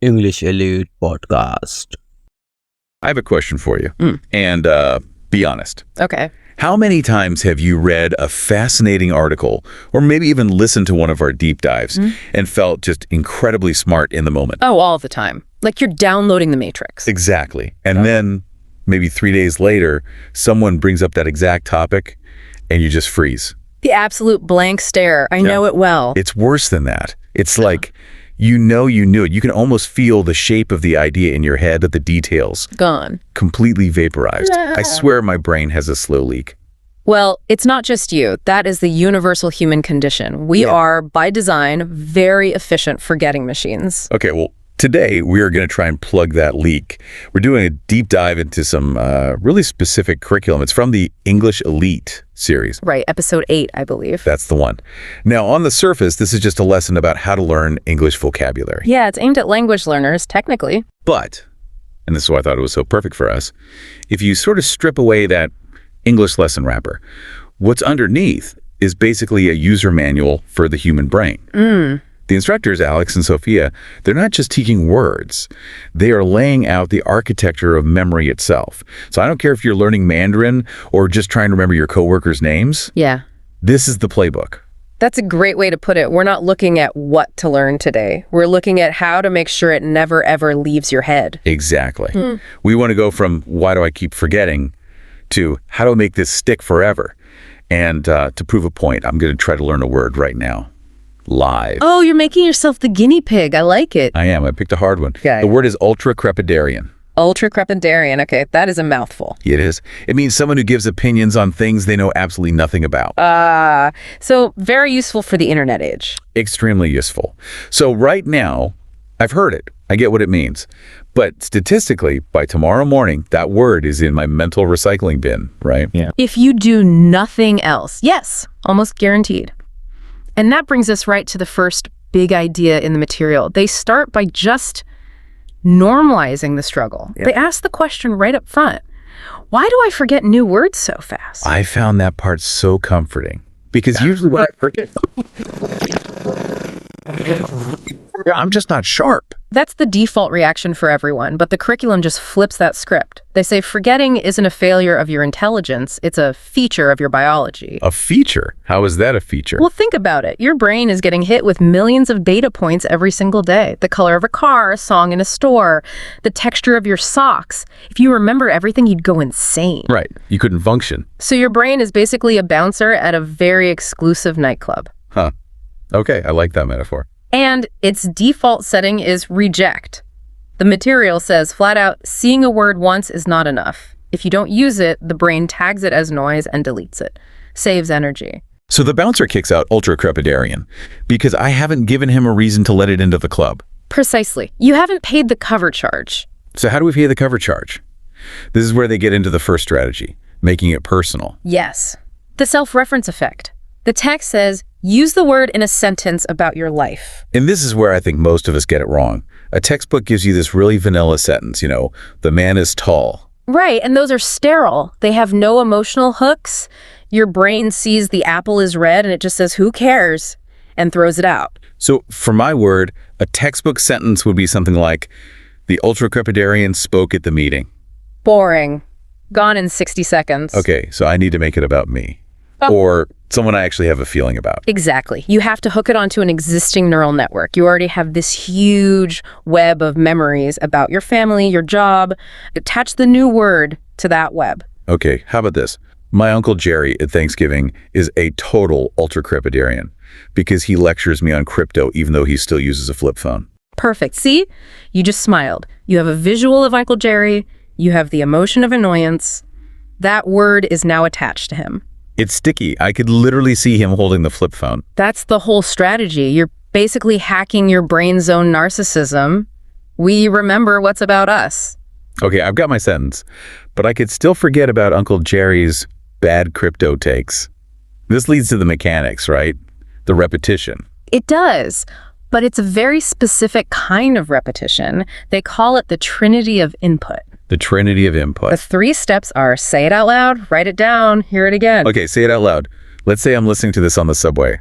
English Elite Podcast. I have a question for you. And be honest. Okay. How many times have you read a fascinating article or maybe even listened to one of our deep dives and felt just incredibly smart in the moment? Oh, all the time. Like you're downloading the Matrix. Exactly. And then maybe 3 days later, someone brings up that exact topic and you just freeze. The absolute blank stare. I know it well. It's worse than that. It's like you knew it. You can almost feel the shape of the idea in your head, but the details Gone. completely vaporized. I swear my brain has a slow leak. Well, it's not just you. That is the universal human condition. We are, by design, very efficient forgetting machines. Okay, well, today we are going to try and plug that leak. We're doing a deep dive into some really specific curriculum. It's from the English Elite series. Right, episode 8, I believe. That's the one. Now, on the surface, this is just a lesson about how to learn English vocabulary. Yeah, it's aimed at language learners, technically. But, and this is why I thought it was so perfect for us, if you sort of strip away that English lesson wrapper, what's underneath is basically a user manual for the human brain. The instructors, Alex and Sophia, they're not just teaching words. They are laying out the architecture of memory itself. So I don't care if you're learning Mandarin or just trying to remember your coworkers' names. Yeah. This is the playbook. That's a great way to put it. We're not looking at what to learn today. We're looking at how to make sure it never, ever leaves your head. Exactly. We want to go from why do I keep forgetting to how do I make this stick forever? And to prove a point, I'm going to try to learn a word right now. Live. Oh, you're making yourself the guinea pig. I like it. I am. I picked a hard one. Okay. The word is ultra-crepidarian. Ultra-crepidarian. Okay, that is a mouthful. It is. It means someone who gives opinions on things they know absolutely nothing about. So very useful for the internet age. Extremely useful. So right now, I've heard it. I get what it means. But statistically, by tomorrow morning, that word is in my mental recycling bin, right? Yeah. If you do nothing else, yes, almost guaranteed. And that brings us right to the first big idea in the material. They start by just normalizing the struggle. They ask the question right up front. Why do I forget new words so fast? I found that part so comforting. Because usually when I forget, I'm just not sharp. That's the default reaction for everyone, but the curriculum just flips that script. They say forgetting isn't a failure of your intelligence, it's a feature of your biology. A feature? How is that a feature? Well, think about it. Your brain is getting hit with millions of data points every single day. The color of a car, a song in a store, the texture of your socks. If you remember everything, you'd go insane. Right. You couldn't function. So your brain is basically a bouncer at a very exclusive nightclub. Huh. Okay, I like that metaphor. And its default setting is reject. The material says flat out, seeing a word once is not enough. If you don't use it, the brain tags it as noise and deletes it. Saves energy. So the bouncer kicks out ultra-crepidarian because I haven't given him a reason to let it into the club. Precisely. You haven't paid the cover charge. So how do we pay the cover charge? This is where they get into the first strategy, making it personal. Yes. The self-reference effect. The text says, use the word in a sentence about your life. And this is where I think most of us get it wrong. A textbook gives you this really vanilla sentence, the man is tall. Right, and those are sterile. They have no emotional hooks. Your brain sees the apple is red and it just says, who cares? And throws it out. So for my word, a textbook sentence would be something like, the ultra-crepidarian spoke at the meeting. Boring. Gone in 60 seconds. Okay, so I need to make it about me. Or someone I actually have a feeling about. Exactly. You have to hook it onto an existing neural network. You already have this huge web of memories about your family, your job. Attach the new word to that web. Okay, how about this? My Uncle Jerry at Thanksgiving is a total ultra-crepidarian because he lectures me on crypto even though he still uses a flip phone. Perfect. See? You just smiled. You have a visual of Uncle Jerry. You have the emotion of annoyance. That word is now attached to him. It's sticky. I could literally see him holding the flip phone. That's the whole strategy. You're basically hacking your brain's own narcissism. We remember what's about us. Okay, I've got my sentence, but I could still forget about Uncle Jerry's bad crypto takes. This leads to the mechanics, right? The repetition. It does, but it's a very specific kind of repetition. They call it the trinity of input. The trinity of input. The 3 steps are say it out loud, write it down, hear it again. Okay, say it out loud. Let's say I'm listening to this on the subway.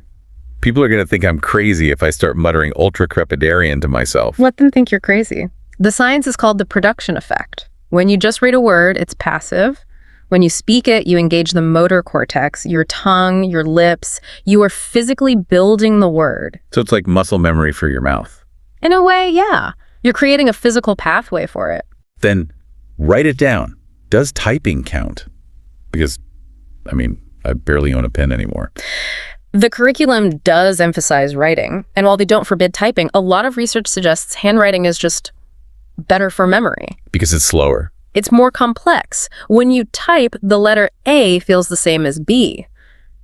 People are going to think I'm crazy if I start muttering ultra-crepidarian to myself. Let them think you're crazy. The science is called the production effect. When you just read a word, it's passive. When you speak it, you engage the motor cortex, your tongue, your lips. You are physically building the word. So it's like muscle memory for your mouth. In a way, yeah. You're creating a physical pathway for it. Then write it down. Does typing count? Because, I barely own a pen anymore. The curriculum does emphasize writing, and while they don't forbid typing, a lot of research suggests handwriting is just better for memory. Because it's slower. It's more complex. When you type, the letter A feels the same as B.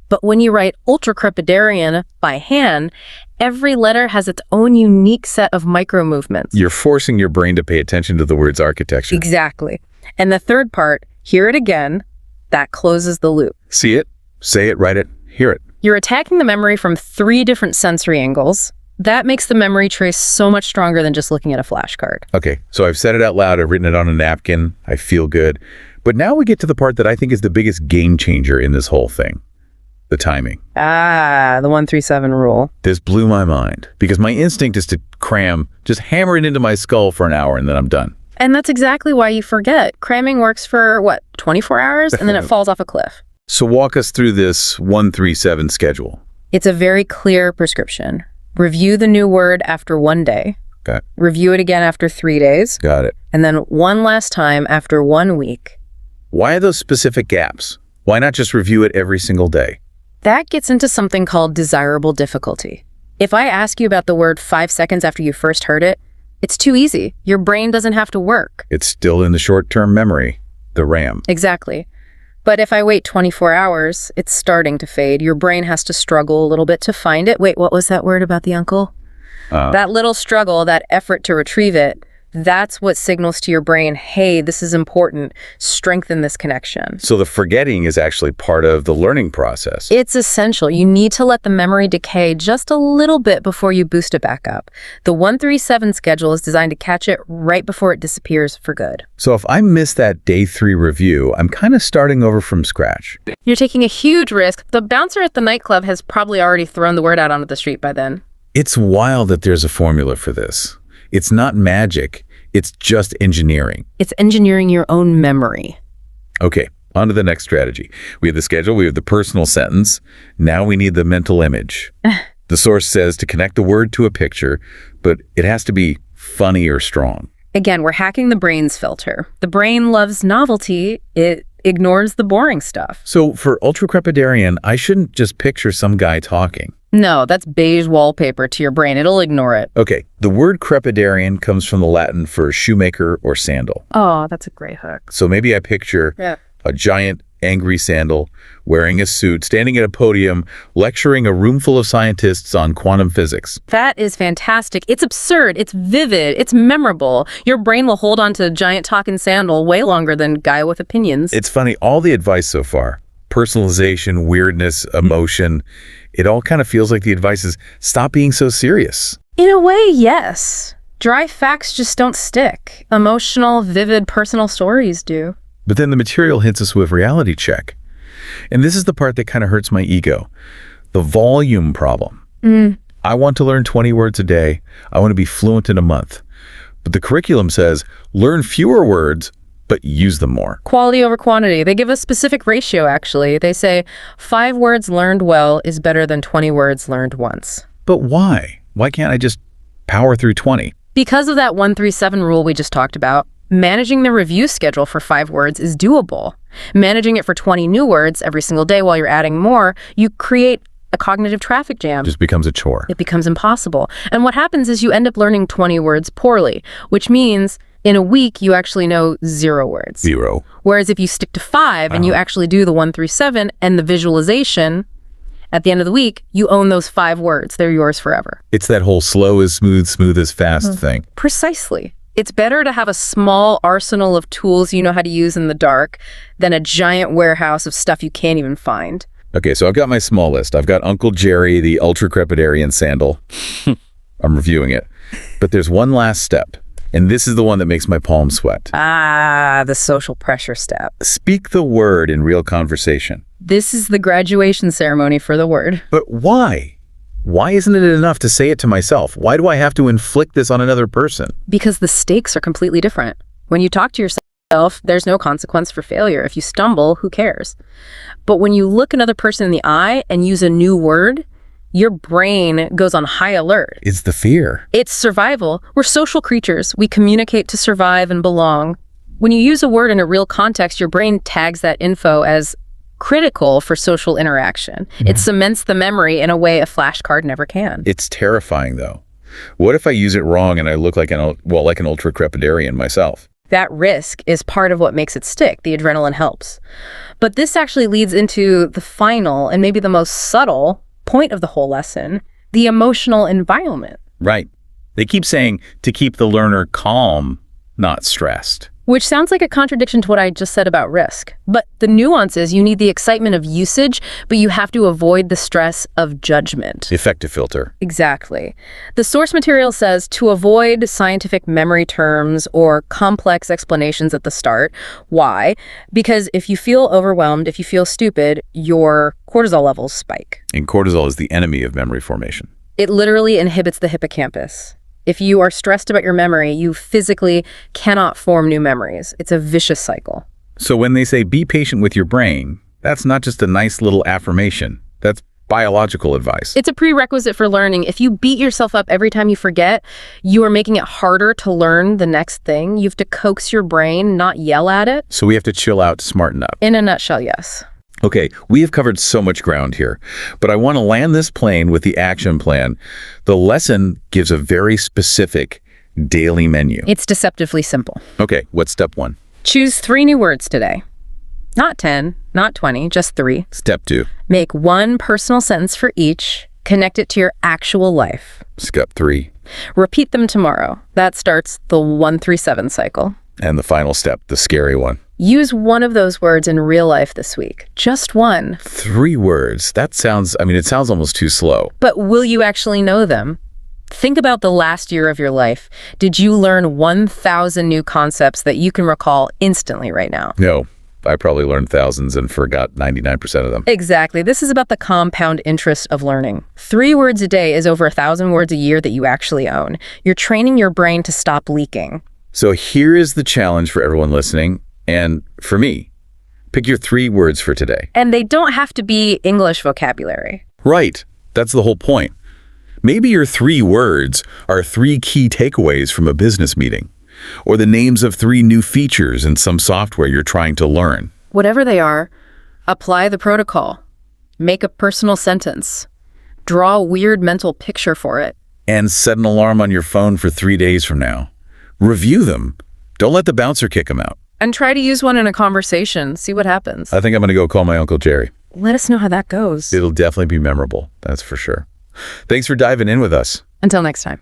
But when you write ultracrepidarian by hand, every letter has its own unique set of micro-movements. You're forcing your brain to pay attention to the word's architecture. Exactly. And the third part, hear it again, that closes the loop. See it, say it, write it, hear it. You're attacking the memory from 3 different sensory angles. That makes the memory trace so much stronger than just looking at a flashcard. Okay, so I've said it out loud, I've written it on a napkin, I feel good. But now we get to the part that I think is the biggest game changer in this whole thing. The timing. The 1-3-7 rule. This blew my mind because my instinct is to cram, just hammer it into my skull for an hour and then I'm done. And that's exactly why you forget. Cramming works for, 24 hours? And then it falls off a cliff. So walk us through this 1-3-7 schedule. It's a very clear prescription. Review the new word after 1 day. Got it. Review it again after 3 days. Got it. And then one last time after 1 week. Why are those specific gaps? Why not just review it every single day? That gets into something called desirable difficulty. If I ask you about the word 5 seconds after you first heard it, it's too easy. Your brain doesn't have to work. It's still in the short-term memory, the RAM. Exactly. But if I wait 24 hours, it's starting to fade. Your brain has to struggle a little bit to find it. Wait, what was that word about the uncle? That little struggle, that effort to retrieve it, that's what signals to your brain, hey, this is important. Strengthen this connection. So the forgetting is actually part of the learning process. It's essential. You need to let the memory decay just a little bit before you boost it back up. The 1-3-7 schedule is designed to catch it right before it disappears for good. So if I miss that day 3 review, I'm kind of starting over from scratch. You're taking a huge risk. The bouncer at the nightclub has probably already thrown the word out onto the street by then. It's wild that there's a formula for this. It's not magic. It's just engineering. It's engineering your own memory. Okay, on to the next strategy. We have the schedule, we have the personal sentence. Now we need the mental image. The source says to connect the word to a picture, but it has to be funny or strong. Again, we're hacking the brain's filter. The brain loves novelty. It ignores the boring stuff. So for ultracrepidarian, I shouldn't just picture some guy talking. No, that's beige wallpaper to your brain. It'll ignore it. Okay, the word crepidarian comes from the Latin for shoemaker or sandal. Oh, that's a great hook. So maybe I picture a giant, angry sandal, wearing a suit, standing at a podium, lecturing a room full of scientists on quantum physics. That is fantastic. It's absurd. It's vivid. It's memorable. Your brain will hold on to giant talking sandal way longer than guy with opinions. It's funny, all the advice so far, personalization, weirdness, emotion, it all kind of feels like the advice is stop being so serious. In a way, yes. Dry facts just don't stick. Emotional, vivid, personal stories do. But then the material hits us with reality check. And this is the part that kind of hurts my ego. The volume problem. I want to learn 20 words a day. I want to be fluent in a month. But the curriculum says learn fewer words, but use them more. Quality over quantity. They give a specific ratio, actually. They say 5 words learned well is better than 20 words learned once. But why? Why can't I just power through 20? Because of that 1-3-7 rule we just talked about, managing the review schedule for 5 words is doable. Managing it for 20 new words every single day while you're adding more, you create a cognitive traffic jam. It just becomes a chore. It becomes impossible. And what happens is you end up learning 20 words poorly, which means in a week, you actually know 0 words. 0. Whereas if you stick to 5 and you actually do the 1-3-7 and the visualization, at the end of the week, you own those 5 words. They're yours forever. It's that whole slow is smooth, smooth is fast thing. Precisely. It's better to have a small arsenal of tools you know how to use in the dark than a giant warehouse of stuff you can't even find. Okay, so I've got my small list. I've got Uncle Jerry, the ultracrepidarian sandal. I'm reviewing it. But there's one last step. And this is the one that makes my palms sweat. The social pressure step. Speak the word in real conversation. This is the graduation ceremony for the word. But why? Why isn't it enough to say it to myself? Why do I have to inflict this on another person? Because the stakes are completely different. When you talk to yourself, there's no consequence for failure. If you stumble, who cares? But when you look another person in the eye and use a new word, your brain goes on high alert. It's the fear. It's survival. We're social creatures. We communicate to survive and belong. When you use a word in a real context, your brain tags that info as critical for social interaction. It cements the memory in a way a flashcard never can. It's terrifying, though. What if I use it wrong and I look like an ultra-crepidarian myself? That risk is part of what makes it stick. The adrenaline helps. But this actually leads into the final and maybe the most subtle point of the whole lesson, the emotional environment. Right. They keep saying to keep the learner calm, not stressed. Which sounds like a contradiction to what I just said about risk. But the nuance is you need the excitement of usage, but you have to avoid the stress of judgment. Effective filter. Exactly. The source material says to avoid scientific memory terms or complex explanations at the start. Why? Because if you feel overwhelmed, if you feel stupid, your cortisol levels spike. And cortisol is the enemy of memory formation. It literally inhibits the hippocampus. If you are stressed about your memory, you physically cannot form new memories. It's a vicious cycle. So when they say be patient with your brain, that's not just a nice little affirmation. That's biological advice. It's a prerequisite for learning. If you beat yourself up every time you forget, you are making it harder to learn the next thing. You have to coax your brain, not yell at it. So we have to chill out to smarten up. In a nutshell, yes. Okay, we have covered so much ground here, but I want to land this plane with the action plan. The lesson gives a very specific daily menu. It's deceptively simple. Okay, what's step 1? Choose 3 new words today. Not 10, not 20, just 3. Step 2. Make 1 personal sentence for each. Connect it to your actual life. Step 3. Repeat them tomorrow. That starts the 1-3-7 cycle. And the final step, the scary one. Use one of those words in real life this week. Just one. 3 words. That sounds, it sounds almost too slow. But will you actually know them? Think about the last year of your life. Did you learn 1,000 new concepts that you can recall instantly right now? No, I probably learned thousands and forgot 99% of them. Exactly. This is about the compound interest of learning. 3 words a day is over 1,000 words a year that you actually own. You're training your brain to stop leaking. So here is the challenge for everyone listening, and for me. Pick your 3 words for today. And they don't have to be English vocabulary. Right. That's the whole point. Maybe your 3 words are 3 key takeaways from a business meeting, or the names of 3 new features in some software you're trying to learn. Whatever they are, apply the protocol. Make a personal sentence. Draw a weird mental picture for it. And set an alarm on your phone for 3 days from now. Review them. Don't let the bouncer kick them out. And try to use one in a conversation. See what happens. I think I'm going to go call my Uncle Jerry. Let us know how that goes. It'll definitely be memorable, that's for sure. Thanks for diving in with us. Until next time.